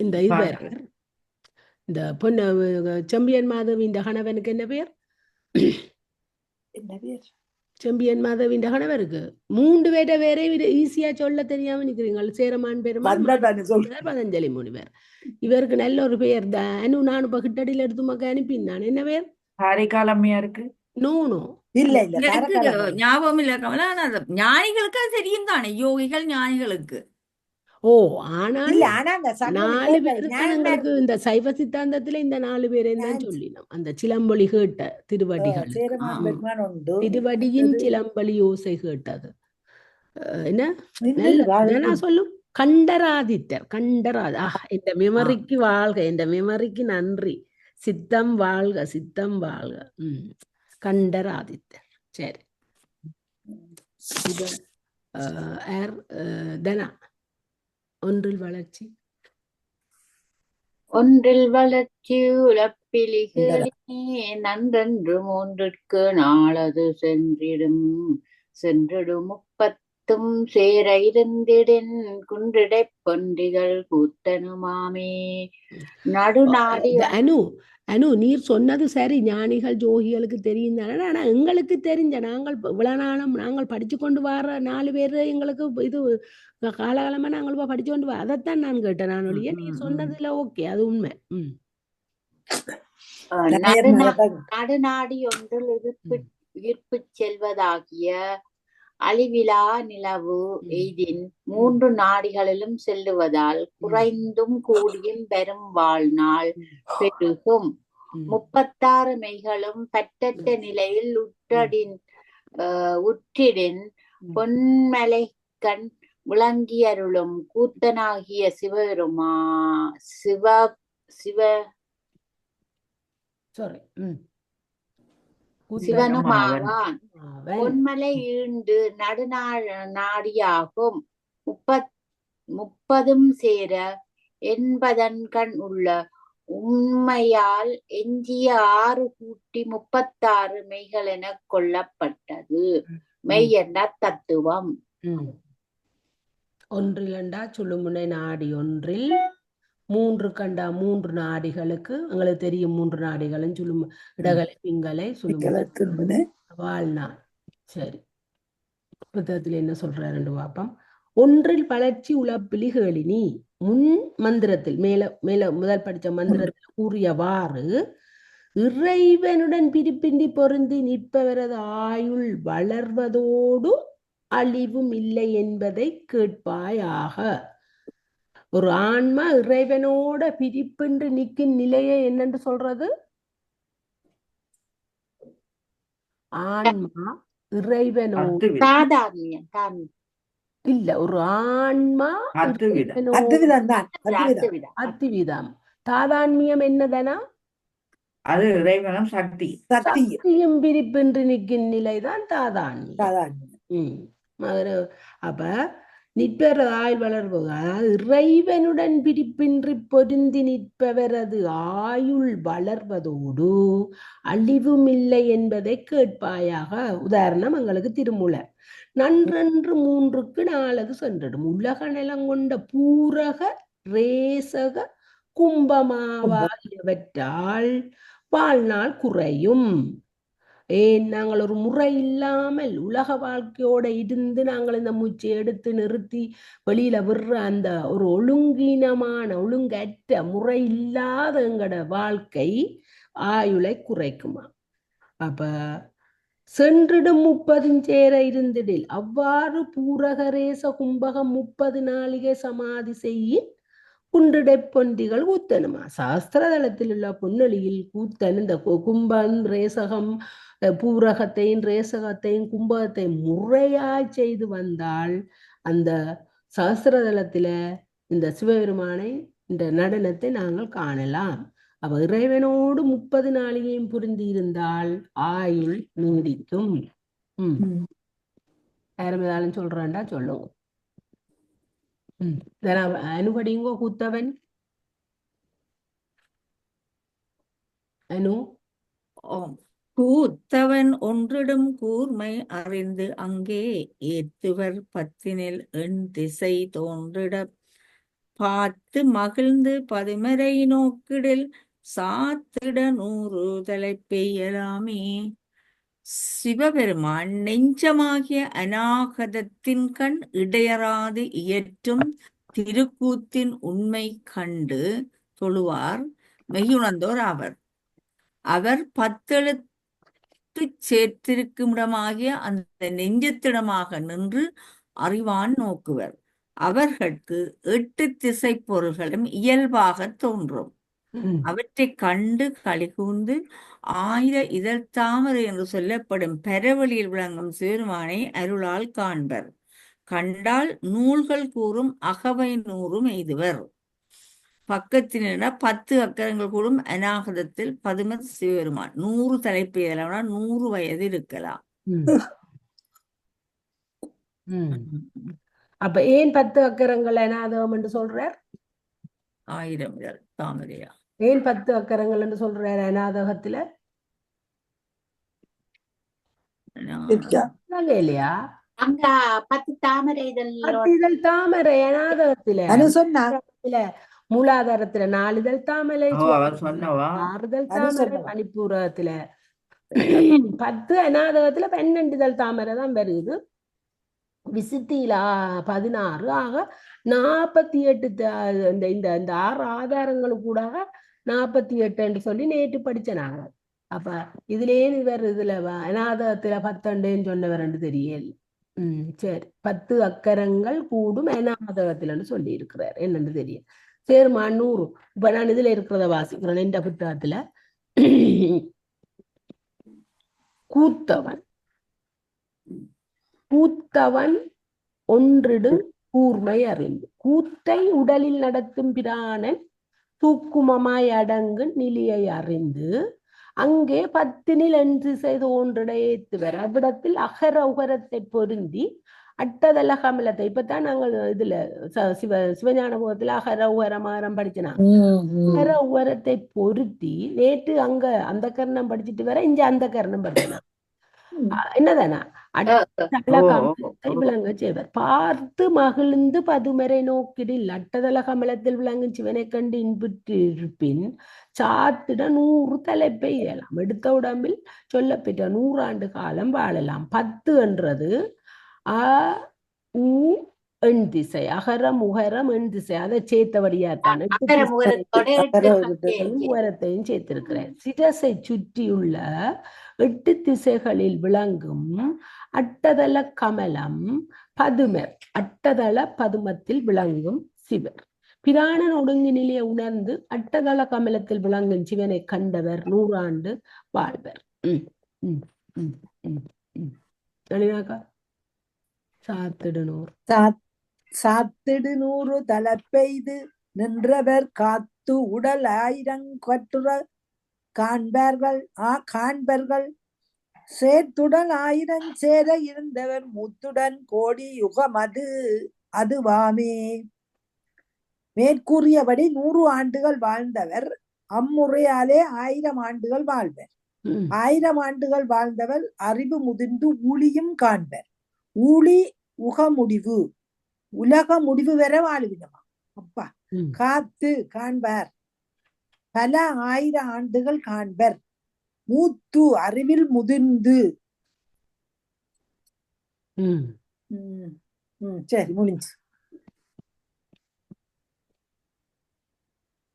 இந்த இவர் இந்த பொண்ணு செம்பியன் மாதவியின் கணவனுக்கு என்ன பேர்? செம்பியன் மாதவியின் கணவருக்கு 3 பேரை வேற ஈஸியா சொல்ல தெரியாம நிக்கிறீங்க. சேரமான் பெருமாள், பதஞ்சலி முனிவர். இவருக்கு நல்ல ஒரு பேர் தான். நான் இப்ப கிட்டடியில எடுத்து மக்கள் அனுப்பினான். என்ன பேர்? காரைக்காலம்மையாருக்கு நோ இல்ல ஞாபகம் இல்ல கமலா. ஞானிகளுக்கு தெரியும் தானே, யோகிகள் ஞானிகளுக்கு. ஆனால் 4 பேருக்கு இந்த சைவ சித்தாந்தத்துல இந்த 4 பேரை தான் சொல்லினோம். அந்த சிலம்பொலி கேட்ட திருவடிகள், திருவடியின் சிலம்பொலி ஓசை கேட்டது என்ன சொல்லும்? கண்டராதித்தர். இந்த மெமரிக்கு வாழ்க, இந்த மெமரிக்கு நன்றி. சித்தம் வாழ்க, சித்தம் வாழ்க. கண்டராதித்தர். சரி, தனா ஒன்றில் வளர்ச்சி ஒன்றில் வளர்ச்சி உழப்பிலிகளினே நன்றென்று மூன்றிற்கு நாளது சென்றிடும் முப்பத்தும் சேர இருந்திடின் குன்றிடைப் பொன்றிகள் கூத்தனுமாமே நடுநாடி அனு நீர் சொன்னது சரி, ஞானிகள் ஜோகிகளுக்கு தெரியும் தானே. ஆனா எங்களுக்கு தெரிஞ்ச நாங்கள் இவ்வளவு நாளும் நாங்கள் படிச்சு கொண்டு வர 4 பேர் எங்களுக்கு இது காலகாலமா நாங்கள் படிச்சு கொண்டு அதைத்தான் நான் கேட்டேன். நான் ஒழிய நீர் சொன்னதுல ஓகே, அது உண்மை. நடுநாடி ஒன்றில் உயிர்ப்பு செல்வதாகிய அழிவிலா நிலவு எய்தின் 3 நாடிகளிலும் செல்லுவதால் குறைந்தும் கூடியும் பெரும் வாழ்நாள் பெருகும். 36 மெய்களும் பற்றற்ற நிலையில் உற்றிடின் பொன்மலை கண் விளங்கியருளும் கூத்தனாகிய சிவனுமாவான். பொன்மலை ஈண்டு நடுநாடியாகும் 30 சேர என்பதன்கண் உள்ள உண்மையால் எஞ்சிய 6 கூட்டி 36 மெய்கள் எனக் கொள்ளப்பட்டது. மெய் என்ற தத்துவம். ஒன்றிலண்டா சுழுமுனை நாடி ஒன்றில் 3 கண்டா 3 நாடிகளுக்கு எங்களுக்கு தெரியும். 3 நாடிகளும் இடகலை பிங்கலை சுழுமுனை வாழ்நாள். சரி, புத்தகத்துல என்ன சொல்றாரு பாப்பம். ஒன்றில் வளர்ச்சி உழப்பிலிகளினி முன் மந்திரத்தில் மேல முதல் படிச்ச மந்திரத்தில் கூறியவாறு இறைவனுடன் பிரிப்பின்றி பொருந்தி நிற்பவரது ஆயுள் வளர்வதோடு அழிவும் இல்லை என்பதை கேட்பாயாக. ஒரு ஆன்மா இறைவனோட பிரிப்பின்றி நிற்கும் நிலையை என்னன்னு சொல்றது? ஆன்மா இறைவனோடு இல்ல, ஒரு ஆன்மா அத்திவிதம். தாதான்மியம் என்னதானா? அது இறைவனும் சக்தியும் பிரிப்பின்றி நிற்கும் நிலைதான் தாதான்மியம். அப்ப நிற்பவரது ஆயுள் வளர்வது, அதாவது இறைவனுடன் பிரிப்பின்றி பொருந்தி நிற்பவரது ஆயுள் வளர்வதோடு அழிவும் இல்லை என்பதை கேட்பாயாக. உதாரணம் எங்களுக்கு திருமூலர். நன்றென்று 3க்கு 4 சென்றிடும் உலக நிலங்கொண்ட பூரக ரேசக கும்பமாவாகியவற்றால் வாழ்நாள் குறையும். ஏன்? நாங்கள் ஒரு முறை இல்லாமல் உலக வாழ்க்கையோட இருந்து நாங்கள் இந்த மூச்சை எடுத்து நிறுத்தி வெளியில விடுற அந்த ஒரு ஒழுங்கற்ற முறை இல்லாத எங்கட வாழ்க்கை ஆயுளை குறைக்குமா. அப்ப சென்றிடும் 30 சேர இருந்திடில் அவ்வாறு பூரகரேச கும்பகம் 30 நாளிகை சமாதி செய்ய குன்றிடை பொந்திகள் கூத்தனுமா. சாஸ்திரதளத்தில் உள்ள பொன்னொழியில் கூத்தன் இந்த கும்பம் ரேசகம் பூரகத்தையும் ரேசகத்தையும் கும்பகத்தையும் முறையாய் செய்து வந்தால் அந்த சாஸ்திரதளத்தில இந்த சிவபெருமானை இந்த நடனத்தை நாங்கள் காணலாம். அவ இறைவனோடு 30 நாளிகையும் புரிந்து இருந்தால் ஆயுள் நீடிக்கும். யாரும் ஏதாலும் சொல்றாண்டா சொல்லுங்க. அனுபடிங்கோ கூத்தவன். அனு கூத்தவன் ஒன்றிடும் கூர்மை அறிந்து அங்கே ஏத்துவர் 10 எண் திசை தோன்றிட பார்த்து மகிழ்ந்து பதுமரை நோக்கிடில் சாத்திட 100 தலை பெய்யலாமே. சிவபெருமான் நெஞ்சமாகிய அநாகதத்தின் கண் இடையறாது இயற்றும் திருக்கூத்தின் உண்மை கண்டு தொழுவார் மெய்யுணர்ந்தோர் ஆவர். அவர் 10 எழுத்து சேர்த்திருக்குமிடமாகிய அந்த நெஞ்சத்திடமாக நின்று அறிவான் நோக்குவர். அவர்களுக்கு 8 திசை பொருள்களும் இயல்பாக தோன்றும். அவற்றை கண்டு களிகூர்ந்து 1000 இதழ் தாமரை என்று சொல்லப்படும் பரவெளியில் விளங்கும் சிவருமானை அருளால் காண்பர். கண்டால் நூல்கள் கூறும் அகவை 100 எய்துவர். பக்கத்தின 10 அக்கரங்கள் கூறும் அநாகதத்தில் பதும சிவபெருமான் 100 தலைப்பெய்தலாம். 100 வயது இருக்கலாம். அப்ப ஏன் 10 அக்கரங்கள் அநாதகம் என்று சொல்றார்? 1000 இதழ் தாமரையா? ஏன் 10 அக்கரங்கள் என்று சொல்றார் அநாதகத்துல? இல்லையா? அங்க 10 தாமரை இதழோட 10 இதழ் தாமரை அநாதகத்துல. அனு சொன்னா மூலாதாரத்துல 4 இதழ் தாமரை, அவர் சொன்னவா 6 இதழ் அனு தாமரை, சொன்னவா மணிப்பூரகத்துல 10, அநாதகத்துல 12 இதழ் தாமரை தான் வருது. விசுத்தியில 16 ஆக 48 இந்த 6 ஆதாரங்களுக்கு கூட 48 என்று சொல்லி நேற்று படிச்சனாங்க. அப்ப இதுலேயே இவர் இதுல அநாதகத்துல 10 சொன்னவர் என்று தெரியல. சரி, 10 அக்கரங்கள் கூடும் அநாதகத்துல சொல்லி இருக்கிறார் என்னன்னு தெரியும். சரிம்மா 100. இப்ப நான் இதுல இருக்கிறத வாசிக்கிறேன். இந்த புத்தகத்துல கூத்தவன் ஒன்றிடு கூர்மை அறிந்து கூத்தை உடலில் நடத்தும் பிராணன் தூக்குமமாய் அடங்கு நிலையை அறிந்து அங்கே 10 என்று செய்து ஒன்றிட ஏத்துவர் அவ்விடத்தில் அகர உகரத்தை பொருந்தி அட்டதல கமலத்தை இப்பதான் நாங்கள் இதுல சிவஞான போகத்துல அகர உகரமாரம் படிச்சனா. அகர உகரத்தை பொருத்தி நேற்று அங்க அந்த கர்ணம் படிச்சுட்டு வர இங்க அந்த கர்ணம் படிச்சனா. என்னதானா விளங்க செய்வர் பார்த்து மகிழ்ந்து பதுமரை நோக்கிடில் அட்டதல கமலத்தில் விளங்கும் சிவனை கண்டு இன்புற்றிருப்பின் சாத்திட 100 தலைப்பை இயலாம். எடுத்த உடம்பில் சொல்லப்பெற்ற 100 ஆண்டு காலம் வாழலாம். 10 என்றது எண் திசை, அகரம் உகரம் எண் திசை, அதை சேர்த்தபடியாத்தான் உகரத்தையும் சேர்த்திருக்கிறேன். சிரசை சுற்றியுள்ள 8 திசைகளில் விளங்கும் அட்டதல கமலம் பதுமர், அட்டதள பதுமத்தில் விளங்கும் சிவர். பிராணன் ஒடுங்கு நிலையை உணர்ந்து அட்டதள கமலத்தில் விளங்கும் சிவனை கண்டவர் 100 ஆண்டு வாழ்வர். சாத்திடு 100 தலைப்பெய்து நின்றவர் காத்து உடல் 1000 கட்டுற காண்பர்கள் சேர்த்துடன் 1000 சேர இருந்தவர் முத்துடன் கோடி யுகம் அதுவாமே. மேற்கூறியபடி 100 ஆண்டுகள் வாழ்ந்தவர் அம்முறையாலே 1000 ஆண்டுகள் வாழ்வர். 1000 ஆண்டுகள் வாழ்ந்தவர் அறிவு முதிர்ந்து ஊழியும் காண்பர். ஊழி உகமுடிவு உலக முடிவு வர வாழுவினமா. அப்பா காத்து காண்பார் பல 1000 ஆண்டுகள் காண்பர். மூத்து அறிவில் முதிர்ந்து. சரி, முடிஞ்சு.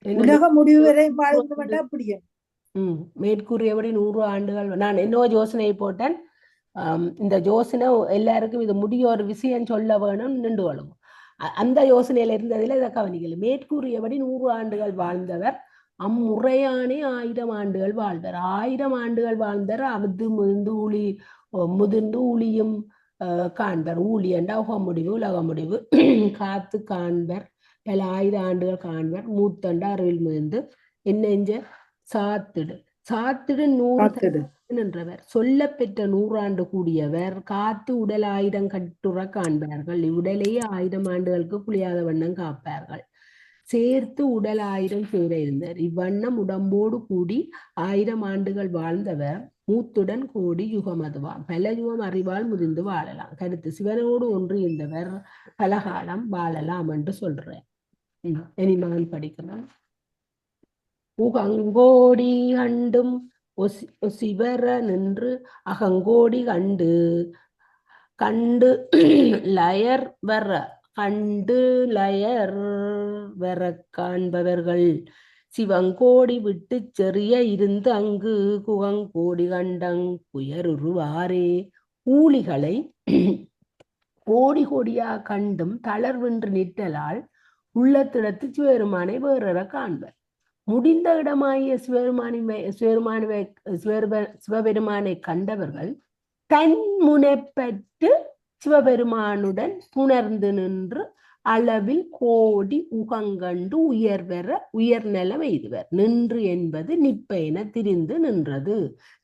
உலக முடிவு வரை வாழ்ந்து அப்படியே. மேற்கூறியபடி 100 ஆண்டுகள். நான் என்ன யோசனை போட்டேன், இந்த யோசனை எல்லாருக்கும் இது முடிய ஒரு விஷயம் சொல்ல வேணும் நின்று கொள்ளும். அந்த யோசனையில இருந்ததுல இதை கவனிக்கல. மேற்கூறியபடி 100 ஆண்டுகள் வாழ்ந்தவர் அம்முறையானே 1000 ஆண்டுகள் வாழ்வர். 1000 ஆண்டுகள் வாழ்ந்தவர் அது முதிர்ந்து ஊழியும் காண்பர். ஊழி என்ற உக முடிவு உலக முடிவு காத்து காண்பர் பல 1000 ஆண்டுகள் காண்பர். மூத்தண்ட அறிவில் முதிர்ந்து என்ன சாத்திடு 100 நின்றவர் சொல்ல பெற்ற 100 ஆண்டு கூடியவர் காத்து உடல் 1000 கட்டுற காண்பார்கள். உடலையே 1000 ஆண்டுகளுக்கு குளியாத வண்ணம் காப்பார்கள். சேர்த்து உடல் 1000 சேர இருந்தார். இவ்வண்ணம் உடம்போடு கூடி 1000 ஆண்டுகள் வாழ்ந்தவர் மூத்துடன் கோடி யுகம் அதுவாம். பல யுகம் அறிவால் முதிர்ந்து வாழலாம். கருத்து சிவனோடு ஒன்று இருந்தவர் பலகாலம் வாழலாம் என்று சொல்றேன். இனிமகன் படிக்கலாம். உகங்கோடி கண்டும் சிவர நின்று அகங்கோடி கண்டு லயர் வர காண்பவர்கள் சிவங்கோடி விட்டு செறிய இருந்து அங்கு குகங்கோடி கண்டங் புயருருவாரே. ஊழிகளை கோடி கோடியா கண்டும் தளர்வென்று நிற்றலால் உள்ளத்திடத்து சிவபெருமானை வேறற காண்பர். முடிந்த இடமாகிய சிவபெருமானை கண்டவர்கள் தன் முனைப்பட்டு சிவபெருமானுடன் புணர்ந்து நின்று அளவில் கோடி உகங்கண்டு உயர்நலம் எய்துவர். நின்று என்பது நிப்ப என திரிந்து நின்றது.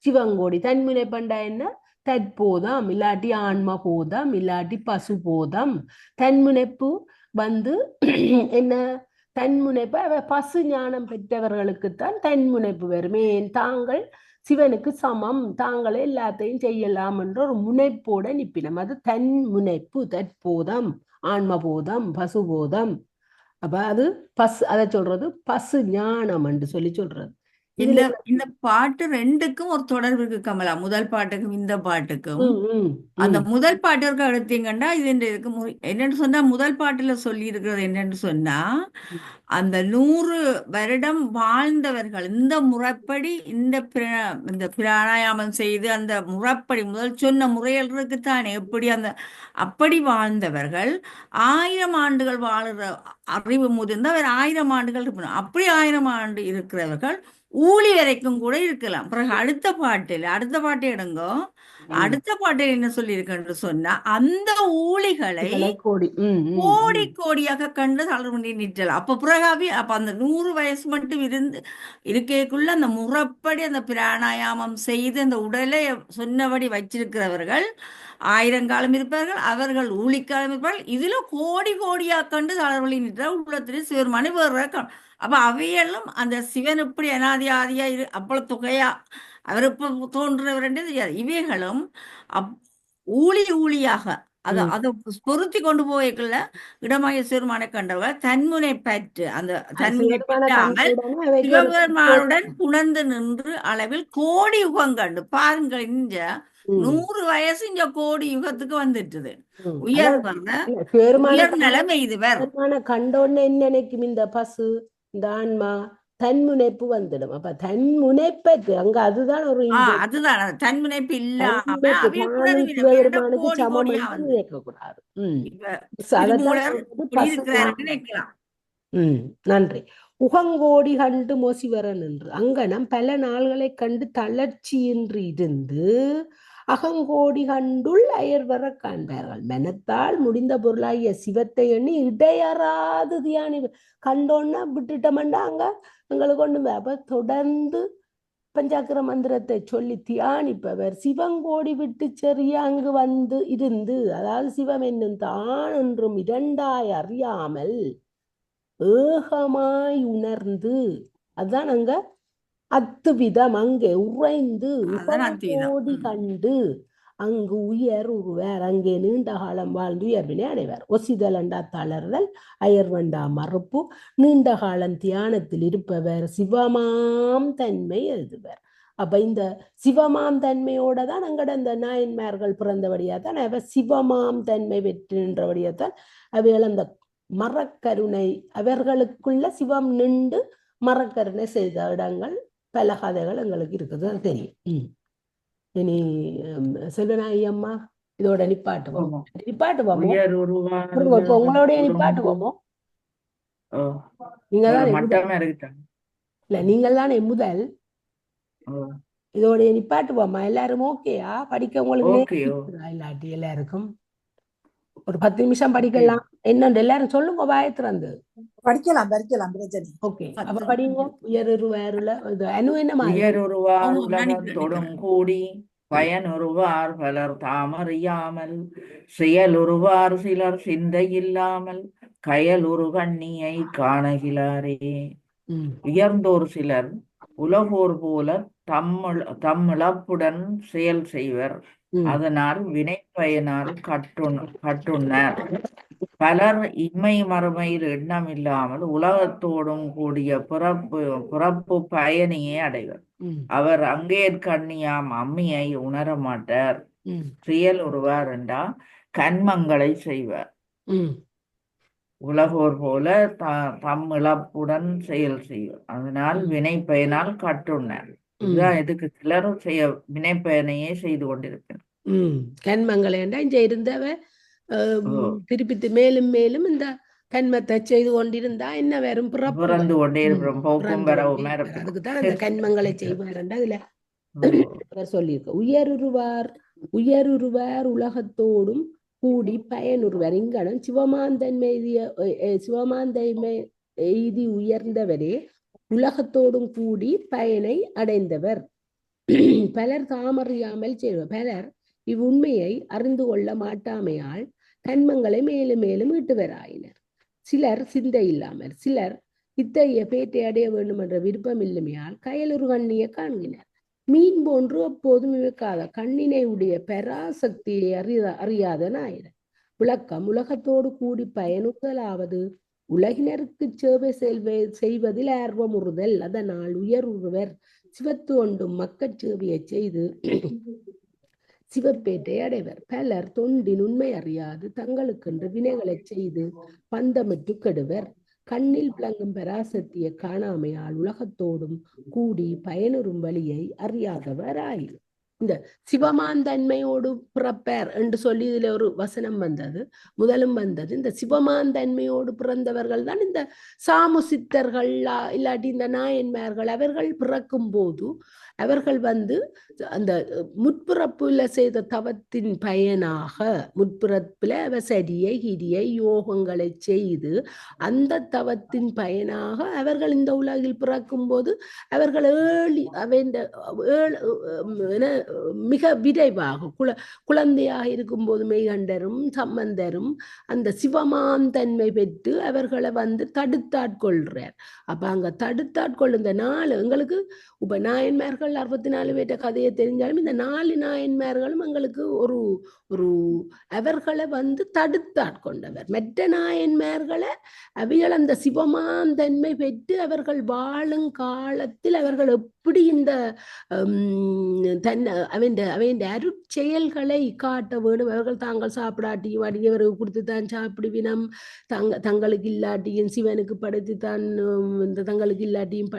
சிவங்கோடி தன்முனை பண்டா என்ன? தற்போதம் இல்லாட்டி ஆன்ம போதம் இல்லாட்டி பசு போதம். தன்முனைப்பு வந்து என்ன தன்முனைப்பு பசு ஞானம் பெற்றவர்களுக்குத்தான் தன்முனைப்பு வரும். ஏன் தாங்கள் சிவனுக்கு சமம், தாங்களே எல்லாத்தையும் செய்யலாம் என்ற ஒரு முனைப்போட நிப்பினம். அது தன்முனைப்பு. தற்போதம், ஆன்மபோதம், பசுபோதம். அப்ப அது அதை சொல்றது பசு ஞானம் என்று சொல்றது. இந்த பாட்டு ரெண்டுக்கும் ஒரு தொடர்பு இருக்கு கமலா. முதல் பாட்டுக்கும் இந்த பாட்டுக்கும். அந்த முதல் பாட்டிற்கு எடுத்தீங்கன்னா இது என்னன்னு சொன்னா, முதல் பாட்டுல சொல்லி இருக்கிறது என்னன்னு சொன்னா, அந்த 100 வருடம் வாழ்ந்தவர்கள் இந்த முறைப்படி இந்த பிராணாயாமம் செய்து அந்த முறைப்படி முதல் சொன்ன முறைகள் இருக்குத்தானே, அப்படி வாழ்ந்தவர்கள் 1000 ஆண்டுகள் வாழுற அறிவு முதிர்ந்து அவர் 1000 ஆண்டுகள் இருக்கணும். அப்படி 1000 ஆண்டு இருக்கிறவர்கள் ஊழி வரைக்கும் கூட இருக்கலாம். பிறகு அடுத்த பாட்டு எடுங்கோ. அடுத்த பாட்டில் என்ன சொல்லியிருக்கேன்னு சொன்னா, அந்த ஊழிகளை கோடி கோடியாக கண்டு தளர்வண்டி நிற்றலாம். அப்ப பிறகாவே அந்த 100 வயசு மட்டும் இருக்கைக்குள்ள அந்த முறைப்படி அந்த பிராணாயாமம் செய்து அந்த உடலை சொன்னபடி வச்சிருக்கிறவர்கள் 1000 காலம் இருப்பார்கள். அவர்கள் ஊழிக்காலம் இருப்பார்கள். இதுல கோடி கோடியாக கண்டு தளர்வழி நிற்ற உள்ளத்திலே சிவருமானி வேறு. அப்ப அவையெல்லாம் அந்த சிவன் இப்படி அனாதியாதியா அவ்வளவு தொகையா அவர் இப்ப தோன்றவர் தெரியாது. இவைகளும் ஊழியாக அதை பொருத்தி கொண்டு போய்க்குள்ள இடமாய சிறுமானை கண்டவர் தன்முனை பற்று அந்த தன்முனை பெற்றாமல் சிவபெருமானுடன் புணர்ந்து நின்று அளவில் கோடி யுகம் கண்டு பாருங்கள். இந்த 100 வயசு இந்த கோடி யுகத்துக்கு வந்துட்டுது. உயர் நிலைமை இதுவர் கண்டோன்னு என்ன நினைக்கும் இந்த பசு இந்த ஆன்மா தன்முனைப்பு வந்துடும். அப்ப தன்முனைப்பு அங்க அதுதான் ஒரு அதுதான் தன்முனைப்பு இல்லாம சமம் நினைக்கக்கூடாது. நன்றி. உகங்கோடி கண்டு மோசிவரன் என்று அங்கனம் பல நாள்களை கண்டு தளர்ச்சியின்றி இருந்து அகங்கோடி கண்டுள் அயர்வர காண்பார்கள். மனத்தால் முடிந்த பொருளாகிய சிவத்தை எண்ணி இடையறாது தியானி கண்டோன்னா விட்டுட்டோம்டா அங்க எங்களுக்கு ஒண்ணுமே. அப்ப தொடர்ந்து பஞ்சாக்கர மந்திரத்தை சொல்லி தியானிப்பவர் சிவங்கோடி விட்டு செறிய அங்கு வந்து இருந்து, அதாவது சிவம் என்னும் தான் என்றும் இரண்டாய் அறியாமல் ஏகமாய் உணர்ந்து, அதுதான் அங்க அத்துவிதம் அங்கே உறைந்து கோடி கண்டு அங்கு உயர் உருவார். அங்கே நீண்ட காலம் வாழ்ந்து உயர்வினை அடைவார். ஒசிதலண்டா தளர்தல் அயர்வண்டா மறுப்பு நீண்ட காலம் தியானத்தில் இருப்பவர் சிவமாம் தன்மை எழுதுவர். அப்ப இந்த சிவமாம் தன்மையோட தான் அங்கட இந்த நாயன்மார்கள் பிறந்தபடியா தான் அவ சிவமாம் தன்மை பெற்றுன்றபடியா தான் அவைகள் அந்த மரக்கருணை அவர்களுக்குள்ள சிவம் நின்று மரக்கருணை செய்த இடங்கள் பல கதைகள் எங்களுக்கு இருக்குது, அது தெரியும். இனி செல்வநாயகி அம்மா இதோட நிப்பாட்டுவோமோ உங்களோட நிப்பாட்டுவோமோ? நீங்கள் தானே முதல். இதோட நிப்பாட்டுவோமா? எல்லாரும் ஓகேயா? படிக்க உங்களுக்கு இல்லாட்டி எல்லாருக்கும் ஒரு 10 நிமிஷம் படிக்கலாம். என்னண்டு எல்லாரும் சொல்லுங்க, வாயத்திறந்து படிக்கலாம். ஓகே, அப்ப படிங்க. உயருருவார் கூடி பயனுருவார் பலர் தாமறியாமல் செயலுருவார் சிலர் சிந்தை இல்லாமல் கயலுரு கண்ணியை காணகிலாரே. உயர்ந்தோர் சிலர் உலகோர் போல தம்மிழப்புடன் செயல் செய்வர். அதனால் வினை பயனால் கட்டுண்ணார். பலர் இம்மை மறுமையில் எண்ணம் இல்லாமல் உலகத்தோடும் கூடிய பிறப்பு பயனையே அடைவர். அவர் அங்கே கண்ணியாம் அம்மியை உணரமாட்டார். செயல் உருவார் என்றா கண்மங்களை செய்வார். உலகோர் போல தம்மிழப்புடன் செயல் செய்வார். அதனால் வினை பயனால் கட்டுண்ணார். இதுதான் எதுக்கு சிலரும் வினை பயனையே செய்து கொண்டிருக்கிறார். கண்மங்களை இங்க இருந்தவ திருப்பி மேலும் மேலும் இந்த கண்மத்தை செய்து கொண்டிருந்தா என்ன வரும்? பிறந்து கொண்டே இருக்கிறோம். அதுக்குதான் அந்த கண்மங்களை செய்வார் அதுல சொல்லியிருக்கு. உயருருவார் உலகத்தோடும் கூடி பயனுறுவர். இங்கனம் சிவமாந்தன்மை எய்தி உயர்ந்தவரே உலகத்தோடும் கூடி பயனை அடைந்தவர். பலர் தாமறியாமல் செய்வர். பலர் இவ்வுண்மையை அறிந்து கொள்ள மாட்டாமையால் தன்மங்களை மேலும் மேலும் ஈட்டுவராயினர். சிலர் சிந்தை இல்லாமல், சிலர் இத்தகைய பேட்டை அடைய வேண்டும் என்ற விருப்பம் இல்லமையால் கயலுறு கண்ணியை காண்கினர். மீன் போன்று அப்போதும் இழுக்காத கண்ணினை உடைய பராசக்தியை அறியாத நாயினர். விளக்கம்: உலகத்தோடு கூடி பயனுதலாவது உலகினருக்கு சேவை செய்வதில் ஆர்வமுறுதல். அதனால் உயர்வுவர் சிவத்து ஒன்றும் மக்கள் சேவையை செய்து சிவப்பேட்டை அடைவர். பலர் தொண்டின் உண்மை அறியாது தங்களுக்கென்று வினைகளை செய்து பந்தமிட்டு கெடுவர். கண்ணில் விளங்கும் பராசக்தியை காணாமையால் உலகத்தோடும் கூடி பயனுறும் வழியை அறியாதவர் ஆயிரும். இந்த சிவமாந்தன்மையோடு பிறப்பர் என்று சொல்லி இதுல ஒரு வசனம் வந்தது, முதலும் வந்தது. இந்த சிவமாந்தன்மையோடு பிறந்தவர்கள் தான் இந்த சாமு சித்தர்கள், இல்லாட்டி இந்த நாயன்மார்கள். அவர்கள் பிறக்கும் போது அவர்கள் அந்த முற்பிறப்புல செய்த தவத்தின் பயனாக, முற்பிறப்புல சரியை கிரியை யோகங்களை செய்து அந்த தவத்தின் பயனாக அவர்கள் இந்த உலகில் பிறக்கும் போது அவர்கள் மிக விரைவாக குழந்தையாக இருக்கும் போது மெய்கண்டரும் சம்பந்தரும் அந்த சிவமாந்தன்மை பெற்று அவர்களை தடுத்தாட்கொள்றார். அப்ப அங்க தடுத்தாட்கொள் இந்த 4 எங்களுக்கு இப்ப நாயன்மார்கள் 64 பேற்ற கதையை தெரிஞ்சாலும் இந்த 4 நாயன்மார்களும் எங்களுக்கு ஒரு அவர்களை தடுத்தாட்கொண்டவர். மற்ற நாயன்மார்களை அவைகள் அந்த சிவமாந்தன்மை பெற்று அவர்கள் வாழும் காலத்தில் அவர்கள் எப்படி இந்த அவன் அருட்செயல்களை காட்ட வேண்டும். அவர்கள் தாங்கள் சாப்பிடாட்டியும் அடியவருக்கு கொடுத்துத்தான் சாப்பிடுவினம், தங்களுக்கு இல்லாட்டியும் சிவனுக்கு படைத்துத்தான் தங்களுக்கு இல்லாட்டியும்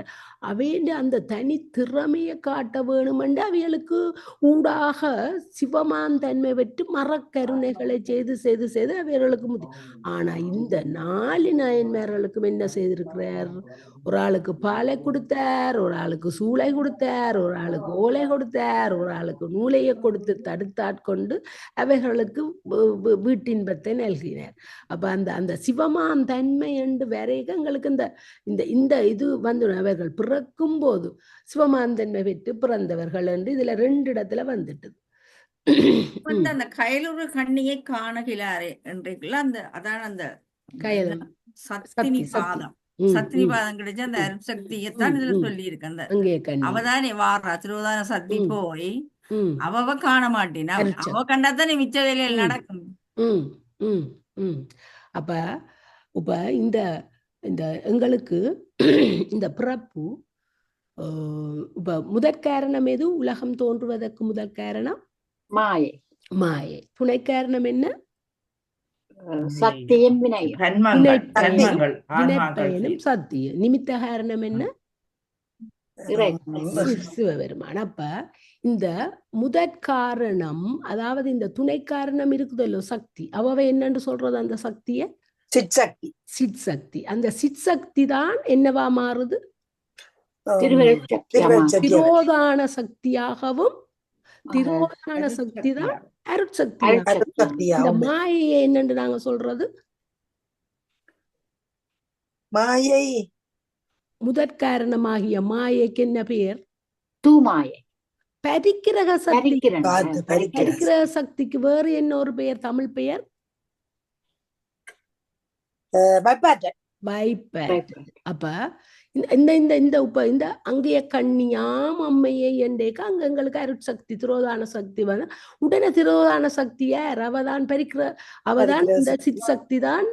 அவையின் அந்த தனி திறமையை காட்ட வேணும் என்று அவைகளுக்கு ஊடாக சிவமாந்தன்மை பெற்று மரக்கருணைகளை செய்து அவைகளுக்கு ஆனா இந்த 4 நாயன்மார்களுக்கும் என்ன செய்திருக்கிறார்? ஒரு ஆளுக்கு பாலை கொடுத்தார், ஒரு ஆளுக்கு சூளை கொடுத்தார், ஒரு ஆளுக்கு ஓலை கொடுத்தார், ஒரு ஆளுக்கு நூலையை கொடுத்து தடுத்தாட்கொண்டு அவைகளுக்கு வீட்டின்பத்தை நல்கினார். அப்ப அந்த சிவமாந்தன்மை என்று வரைக்கும் எங்களுக்கு இந்த இது அவர்கள் பிறக்கும் போது சிவமாந்தன்மை பெற்று பிறந்தவர்கள் என்று இதுல 2 இடத்துல வந்துட்டது. அந்த கயலுறு கண்ணியை காணகிலாரே என்றைக்குள்ள அதான் அந்த சக்தினி பாதம் கிடைச்ச அந்த அருட்சக்தியத்தான் இதுல சொல்லி இருக்கு. அவதானே வாரா திருவதான சக்தி போய் அவ காண மாட்டேன், அவ கண்டாத்தானே மிச்ச வேலையில் நடக்கும். அப்ப இப்ப இந்த எங்களுக்கு இந்த பிறப்பு இப்ப முதற்காரணம் எது? உலகம் தோன்றுவதற்கு முதல் காரணம் மாயை. துணை காரணம் என்ன? சக்தியும் வினைப்பயனும் சத்தியம். நிமித்த காரணம் என்ன? சிவபெருமான். அப்ப இந்த முதற்காரணம், அதாவது இந்த துணை காரணம் இருக்குதல்லோ சக்தி, அவ என்னன்னு சொல்றது? அந்த சக்திய சிற்சக்தி. அந்த சிற்சக்தி தான் என்னவா மாறுது? திரோதான சக்தியாகவும், திரோதான சக்தி தான் அருட்சக்தி. இந்த மாயை என்னன்னு நாங்க சொல்றது? மாயை முதற்காரணமாகிய மாயைக்கு என்ன பெயர்? தூமாயை. பரிக்கிரக சக்தி. பரிக்கிரக சக்திக்கு வேறு என்ன ஒரு பெயர்? தமிழ் பெயர் வைப்பாற்றல். அப்ப இந்த அங்கேய கண்ணியாம் அம்மையை என்றேக்க அங்க எங்களுக்கு அருட்சக்தி திரோதான சக்தி உடனே திரோதான சக்திய அவதான் அவதான் இந்த சித் சக்தி தான்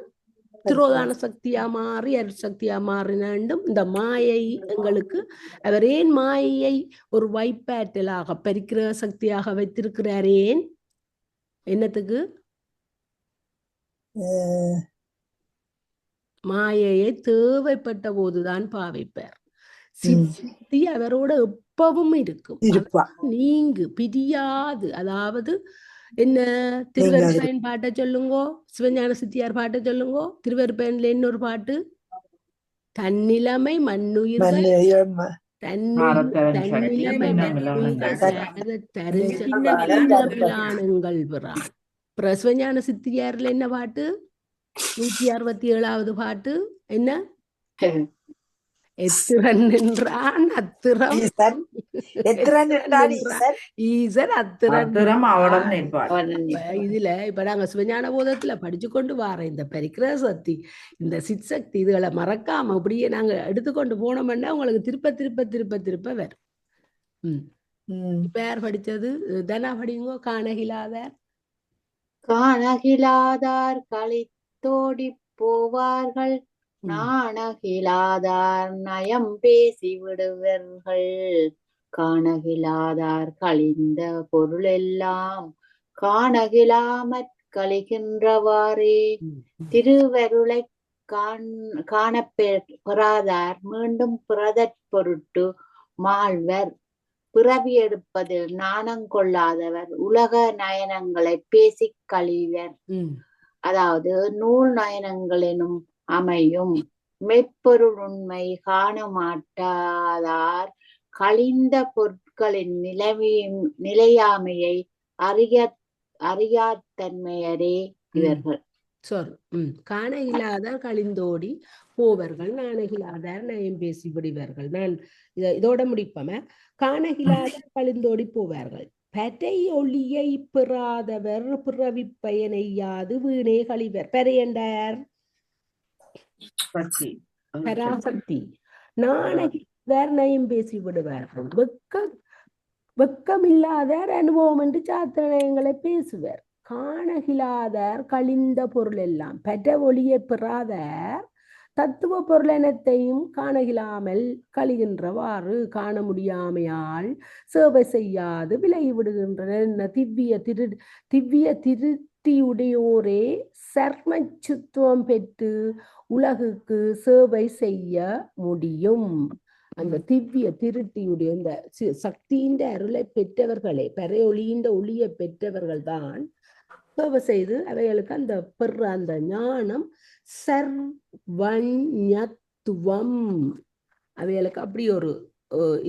திரோதான சக்தியா மாறி அருட்சக்தியா மாறினும் இந்த மாயை எங்களுக்கு அவர் ஏன் மாயையை ஒரு வைப்பாற்றலாக பரிக்கிற சக்தியாக வைத்திருக்கிறார்? ஏன்? என்னத்துக்கு? மாயையை தேவைப்பட்ட போதுதான் பாவிப்பார். சித்தி அவரோட எப்பவும் இருக்கும், நீங்கு பிரியாது. அதாவது என்ன? திருவருப்பயன் பாட்டை சொல்லுங்கோ, சிவஞான சித்தியார் பாட்டை சொல்லுங்கோ. திருவருப்பயன்ல இன்னொரு பாட்டு, தன்னிலைமை மண்ணுயிர்கள் பிறான். சிவஞான சித்தியார்ல என்ன பாட்டு? 167வது பாட்டு என்ன? எத்திரன் நின்றான் அத்திரம் ஈசன் எத்திரன் என்றால் நின்றான் ஈசன் ஈசன் அத்திரன் அத்திரம் அவடம் நின்றான். நிற்பார். இப்ப இதுல இப்ப நாங்க சிவஞான போதத்துல படிச்சு கொண்டு வார இந்த பரிக்கிர சக்தி, இந்த சிற்சக்தி இதுகளை மறக்காம அப்படியே நாங்க எடுத்துக்கொண்டு போனோம்னா உங்களுக்கு திருப்ப திருப்ப திருப்ப திருப்ப வரும். இப்ப யார் படிச்சது? தனா படிங்கோ. காணகிலாதார் காணகிலாதார் களித்தோடி போவார்கள், நாணகிலாதார் நயம் பேசி விடுவர்கள். காணகிலாதார் கழிந்த பொருளெல்லாம் காணகிலாமற் கழிகின்றவாறே. திருவருளை காணப்பெறாதார் மீண்டும் பிறதற் பொருட்டு மாழ்வர். பிறவி எடுப்பதில் நாணம் கொள்ளாதவர் உலக நயனங்களை பேசிக் கழிவர். அதாவது நூல் நயனங்கள் எனும் அமையும் மெய்ப்பொருள் உண்மை காண மாட்டாதார் கழிந்த பொருட்களின் நிலையாமையை அறியாத்தன்மையரே இவர்கள். காணகிலாதார் கழிந்தோடி போவர்கள், நாணகிலாதார் நயம் பேசி விடுவார்கள். நான் இதோட முடிப்பம. காணகிலாதார் கழிந்தோடி போவார்கள். பரை ஒளியை பெறாதவர் பிறவி பயனையாது வீணே கழிவர். பெரையண்டார் பராசக்தி. நாணகிலாதார் நயம் பேசி விடுவார்கள். வெக்கமில்லாதார் அனுபவம் என்று சாத்திரங்களை பேசுவர். காணகிலாதார் கழிந்த பொருள் எல்லாம். பெற்ற ஒளியை பெறாதார் தத்துவ பொருளனத்தையும் காணகிலாமல் கழிகின்றவாறு காண முடியாமையால் சேவை செய்யாது விலகி விடுகின்றன. திவ்ய திருத்தியுடையோரே சர்மச்சுத்துவம் பெற்று உலகுக்கு சேவை செய்ய முடியும். அந்த திவ்ய திருட்டியுடைய இந்த சக்தியின் அருளை பெற்றவர்களே, பரையொளியின் ஒளியை பெற்றவர்கள் தான் சேவை செய்து அவைகளுக்கு அந்த பெற அந்த ஞானம் சர்வஞத்துவம் அவைகளுக்கு அப்படி ஒரு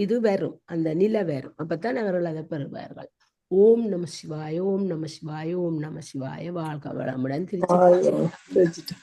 இது வரும், அந்த நிலை வரும். அப்பத்தான் அவர்கள் அதை பெறுவார்கள். ஓம் நம சிவாய, ஓம் நம சிவாய, ஓம் நம சிவாய. வாழ்க வளமுடன். திருச்சி.